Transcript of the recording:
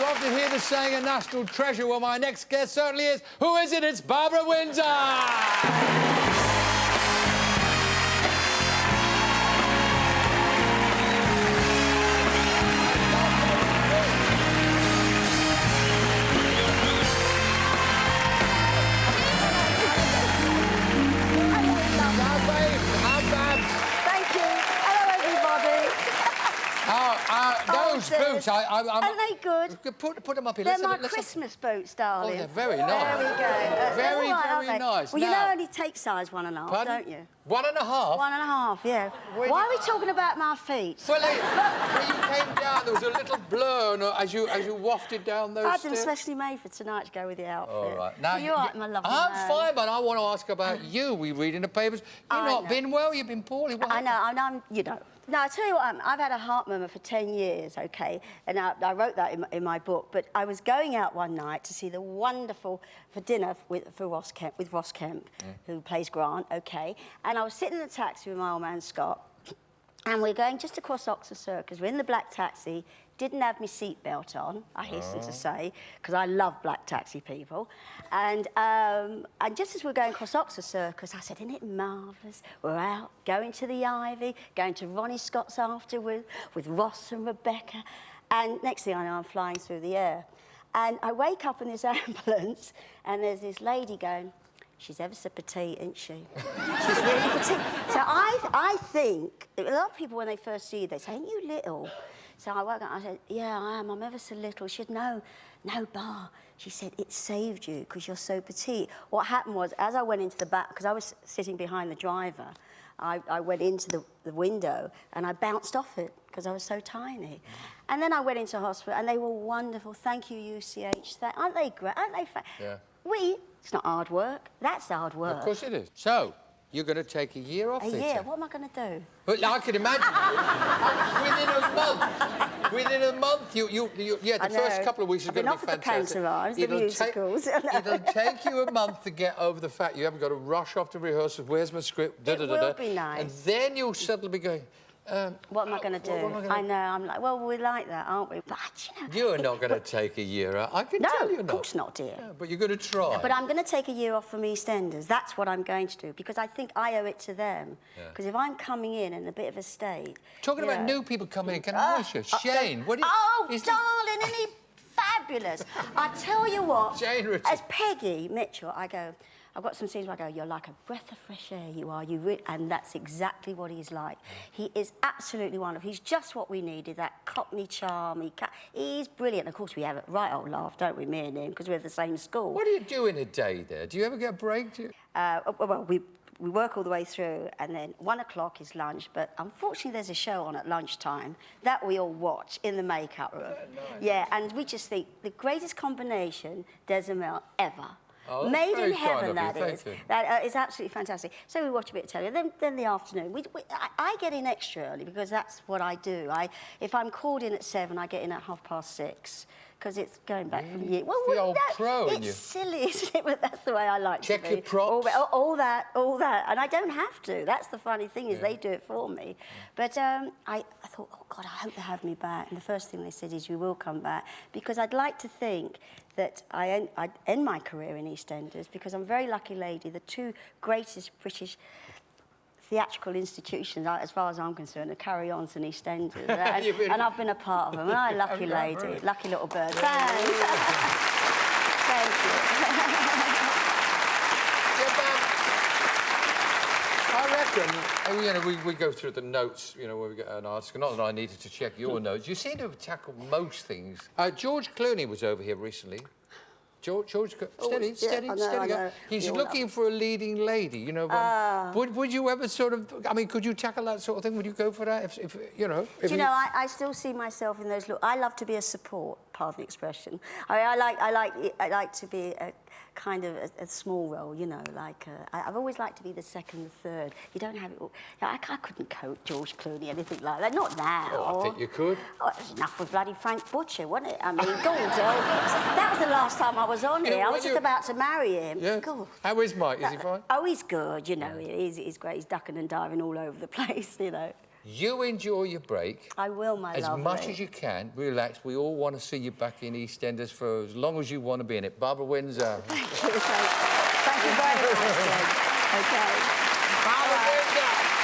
love to hear the saying a national treasure. Well, my next guest certainly is. Who is it? It's Barbara Windsor! Those boots, Aren't they good? Put them up here. They're my Christmas boots, darling. Oh, they're very nice. There we go. Very right, nice. Well, now, you know, only take size 1.5, pardon? don't you? 1.5? 1.5, yeah. Why are we talking about my feet? Well, when you came down, there was a little blur as you wafted down those I had stairs. them specially made for tonight to go with the outfit. All right. Now, you're right, my lovely I'm man. fine, but I want to ask about you. We read in the papers. You've not been well. You've been poorly. What I'm, you know. No, I'll tell you what, I've had a heart murmur for 10 years, OK? And I wrote that in my book. But I was going out one night to see the wonderful, for dinner with Ross Kemp, who plays Grant, OK? And I was sitting in a taxi with my old man, Scott, and we're going just across Oxford Circus. We're in the black taxi, didn't have my seatbelt on, I hasten to say, because I love black taxi people. And just as we're going across Oxford Circus, I said, isn't it marvellous? We're out, going to the Ivy, going to Ronnie Scott's afterwards with Ross and Rebecca. And next thing I know, I'm flying through the air. And I wake up in this ambulance, and there's this lady going, she's ever so petite, isn't she? She's really petite. So I think, a lot of people, when they first see you, they say, ain't you little? So I woke up, I said, yeah, I am, I'm ever so little. She said, no, Bar. She said, it saved you because you're so petite. What happened was, as I went into the back, because I was sitting behind the driver, I went into the window and I bounced off it because I was so tiny. And then I went into hospital and they were wonderful. Thank you, UCH. Aren't they great? Aren't they Yeah. It's not hard work. That's hard work. Of course it is. So, you're going to take a year off? A year? What am I going to do? Well, I can imagine. Within a month, the first couple of weeks is going to be fantastic. The pantomimes, the musicals. It'll take you a month to get over the fact you haven't got to rush off to rehearsals. Where's my script? It will be nice. And then you'll suddenly be going, what am I going to do? I know, I'm like, well, we're like that, aren't we? But, you know... You're not going to take a year out. I can tell you not. No, of course not, dear. Yeah, but you're going to try. But I'm going to take a year off from EastEnders. That's what I'm going to do, because I think I owe it to them. Because if I'm coming in a bit of a state... Talking about new people coming in, can I ask you? Shane, what do you... Oh, darling, isn't he fabulous? I tell you what, Jane Richard. As Peggy Mitchell, I go... I've got some scenes where I go, you're like a breath of fresh air, you are. And that's exactly what he's like. He is absolutely wonderful. He's just what we needed, that Cockney charm. He's brilliant. Of course, we have a right old laugh, don't we, me and him, because we're at the same school. What do you do in a day there? Do you ever get a break? Well, we work all the way through, and then 1 o'clock is lunch, but unfortunately there's a show on at lunchtime that we all watch in the makeup room. Nice. Yeah, and we just think the greatest combination, Des and Mel, ever. Oh, Made in heaven, that is. That is absolutely fantastic. So we watch a bit of telly. Then the afternoon, I get in extra early because that's what I do. If I'm called in at 7, I get in at 6:30 because it's going back from year. Well, the old pro in you. It's silly, isn't it? But that's the way I like Check to be. your props. All that, and I don't have to. That's the funny thing is they do it for me. But I thought, oh God, I hope they have me back. And the first thing they said is, you will come back, because I'd like to think that I'd end my career in EastEnders, because I'm a very lucky lady. The two greatest British theatrical institutions, as far as I'm concerned, are Carry Ons and EastEnders. And I've been a part of them. And I'm a lucky lady, lucky little bird. Thanks. Thank you. I reckon, we go through the notes, when we get an article. Not that I needed to check your notes. You seem to have tackled most things. George Clooney was over here recently. George, steady. He's looking for a leading lady, would you ever sort of... I mean, could you tackle that sort of thing? Would you go for that if I still see myself in those... I love to be a support, pardon the expression. I like to be a kind of a small role, I've always liked to be the second, the third. You don't have it all... I couldn't coach George Clooney, anything like that. Not now. Oh, I think you could. Oh, it was enough with bloody Frank Butcher, wasn't it? I mean, God, that was the last time I was on here. I was just about to marry him. Yeah. God. How is Mike? Is he fine? Oh, he's good, he's great. He's ducking and diving all over the place, You enjoy your break. I will, my As lovely. much as you can. Relax. We all want to see you back in EastEnders for as long as you want to be in it. Barbara Windsor. Thank you. Thank you very much, Jen. OK. Barbara Windsor.